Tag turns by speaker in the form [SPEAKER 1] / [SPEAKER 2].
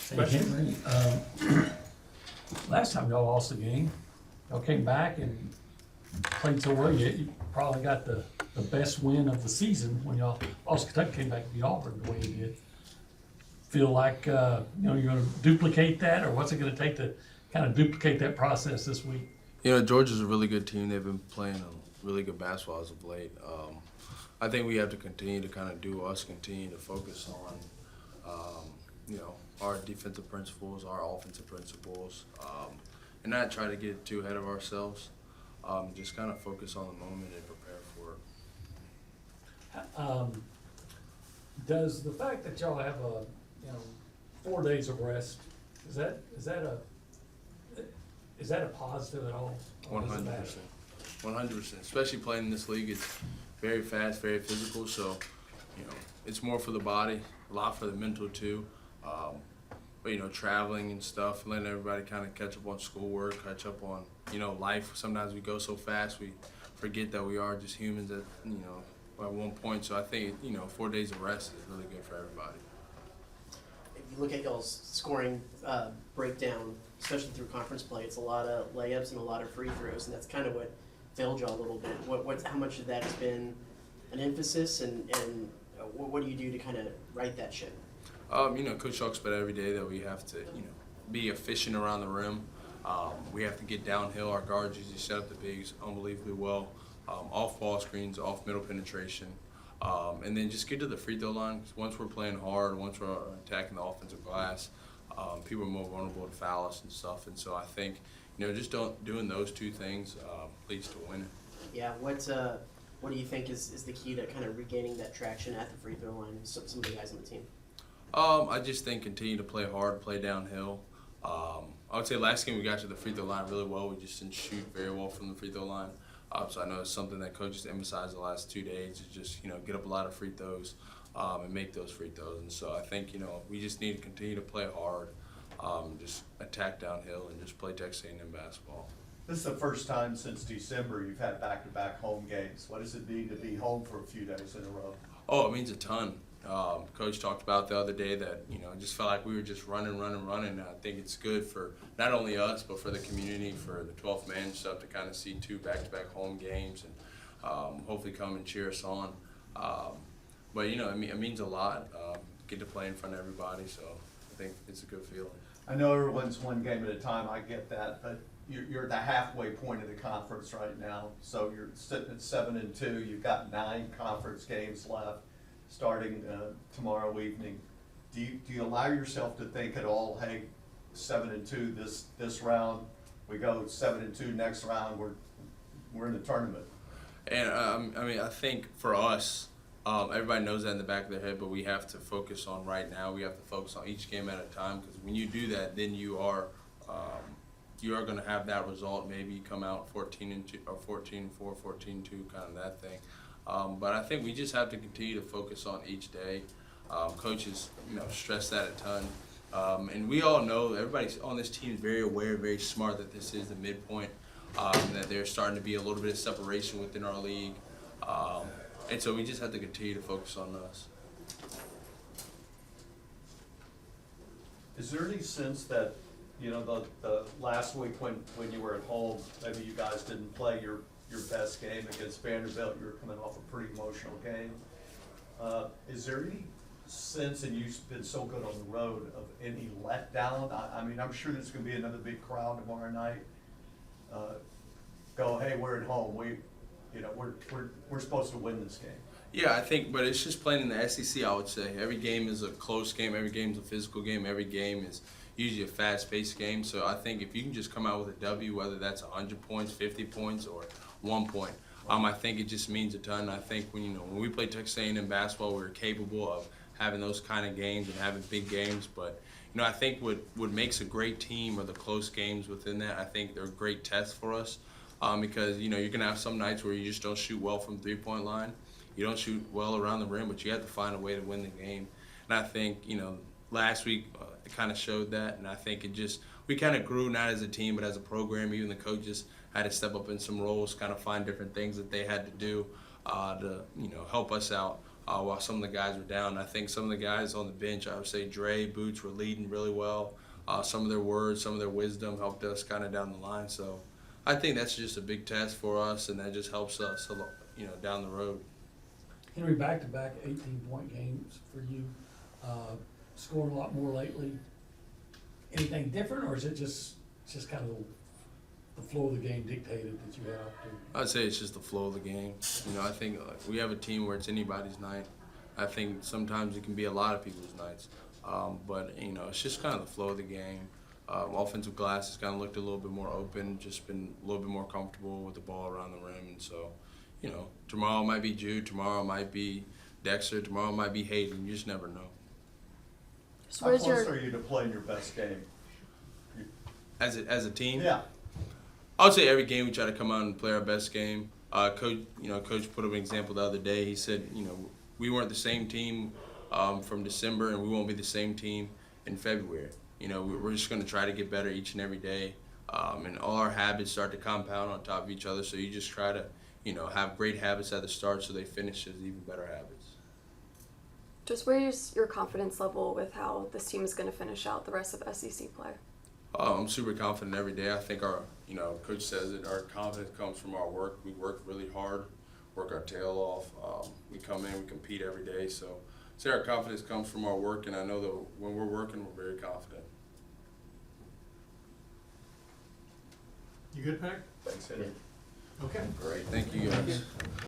[SPEAKER 1] Hey, Henry, last time y'all lost the game, y'all came back and played so well, you probably got the best win of the season when y'all lost Kentucky, came back and beat Auburn the way you did. Feel like, you're gonna duplicate that, or what's it gonna take to kind of duplicate that process this week?
[SPEAKER 2] Georgia's a really good team. They've been playing a really good basketball as of late. I think we have to continue to kind of do us, continue to focus on, our defensive principles, our offensive principles, and not try to get too ahead of ourselves. Just kind of focus on the moment and prepare for it.
[SPEAKER 1] Does the fact that y'all have 4 days of rest, is that a positive at all? Or does it matter?
[SPEAKER 2] 100%. Especially playing in this league, it's very fast, very physical. So, it's more for the body, a lot for the mental too. But traveling and stuff, letting everybody kind of catch up on schoolwork, catch up on life. Sometimes we go so fast we forget that we are just humans at one point. So I think 4 days of rest is really good for everybody.
[SPEAKER 3] If you look at y'all's scoring breakdown, especially through conference play, it's a lot of layups and a lot of free throws, and that's kind of what failed y'all a little bit. How much of that has been an emphasis, and what do you do to kind of right that ship?
[SPEAKER 2] Coach talks about every day that we have to, be efficient around the rim. We have to get downhill. Our guards usually set up the bigs unbelievably well, off ball screens, off middle penetration, and then just get to the free throw line. Once we're playing hard, once we're attacking the offensive glass, people are more vulnerable to foul us and stuff. And so I think, just doing those two things leads to winning.
[SPEAKER 3] Yeah. What do you think is the key to kind of regaining that traction at the free throw line? Some of the guys on the team.
[SPEAKER 2] I just think continue to play hard, play downhill. I would say last game we got to the free throw line really well. We just didn't shoot very well from the free throw line. So I know it's something that coaches emphasized the last 2 days is just, get up a lot of free throws and make those free throws. And so I think, we just need to continue to play hard, just attack downhill and just play Texas A&M basketball.
[SPEAKER 4] This is the first time since December you've had back-to-back home games. What does it mean to be home for a few days in a row?
[SPEAKER 2] Oh, it means a ton. Coach talked about the other day that, it just felt like we were just running. And I think it's good for not only us, but for the community, for the 12th man stuff to kind of see 2 back-to-back home games and hopefully come and cheer us on. But, it means a lot. Get to play in front of everybody, so I think it's a good feeling.
[SPEAKER 4] I know everyone's one game at a time, I get that, but you're at the halfway point of the conference right now. So you're sitting at 7-2, you've got 9 conference games left starting tomorrow evening. Do you allow yourself to think at all, hey, 7-2 this round, we go 7-2 next round, we're in the tournament?
[SPEAKER 2] And I think for us, everybody knows that in the back of their head, but we have to focus on right now. We have to focus on each game at a time, because when you do that, then you are going to have that result. Maybe you come out 14-2 or 14-4, 14-2, kind of that thing. But I think we just have to continue to focus on each day. Coaches, stress that a ton. And we all know, everybody on this team is very aware, very smart that this is the midpoint, that there's starting to be a little bit of separation within our league. And so we just have to continue to focus on us.
[SPEAKER 4] Is there any sense that, the last week when you were at home, maybe you guys didn't play your best game against Vanderbilt, you were coming off a pretty emotional game. Is there any sense, and you've been so good on the road, of any letdown? I'm sure there's going to be another big crowd tomorrow night. Hey, we're at home. We're supposed to win this game.
[SPEAKER 2] Yeah, I think, but it's just playing in the SEC, I would say. Every game is a close game. Every game is a physical game. Every game is usually a fast-paced game. So I think if you can just come out with a W, whether that's 100 points, 50 points, or 1 point, I think it just means a ton. I think when we play Texas A&M basketball, we're capable of having those kind of games and having big games. But I think what makes a great team are the close games within that. I think they're a great test for us because you're going to have some nights where you just don't shoot well from 3-point line. You don't shoot well around the rim, but you have to find a way to win the game. And I think last week it kind of showed that, and I think we kind of grew not as a team but as a program. Even the coaches had to step up in some roles, kind of find different things that they had to do to help us out. while some of the guys were down. I think some of the guys on the bench, I would say Dre, Boots were leading really well. Some of their words, some of their wisdom helped us kind of down the line. So I think that's just a big test for us, and that just helps us, down the road.
[SPEAKER 1] Henry, back-to-back 18-point games for you, scoring a lot more lately. Anything different, or is it just kind of the flow of the game dictated that you have to?
[SPEAKER 2] I'd say it's just the flow of the game. I think we have a team where it's anybody's night. I think sometimes it can be a lot of people's nights. But it's just kind of the flow of the game. Offensive glass has kind of looked a little bit more open, just been a little bit more comfortable with the ball around the rim. And so, tomorrow might be Jude, tomorrow might be Dexter, tomorrow might be Hayden. You just never know.
[SPEAKER 5] So
[SPEAKER 4] How
[SPEAKER 5] where's
[SPEAKER 4] close
[SPEAKER 5] your
[SPEAKER 4] are you to playing your best game?
[SPEAKER 2] As a team,
[SPEAKER 4] Yeah.
[SPEAKER 2] I would say every game we try to come out and play our best game. Coach put up an example the other day. He said, we weren't the same team from December, and we won't be the same team in February. We're just going to try to get better each and every day, and all our habits start to compound on top of each other. So you just try to, have great habits at the start, so they finish as even better habits.
[SPEAKER 5] just where's your confidence level with how this team is going to finish out the rest of SEC play?
[SPEAKER 2] I'm super confident every day. I think our, coach says it, our confidence comes from our work. We work really hard, work our tail off. We come in, we compete every day. So I'd say our confidence comes from our work, and I know that when we're working, we're very confident.
[SPEAKER 6] You good, Pack?
[SPEAKER 4] Thanks, Henry.
[SPEAKER 6] Okay.
[SPEAKER 2] Great. Thank you guys.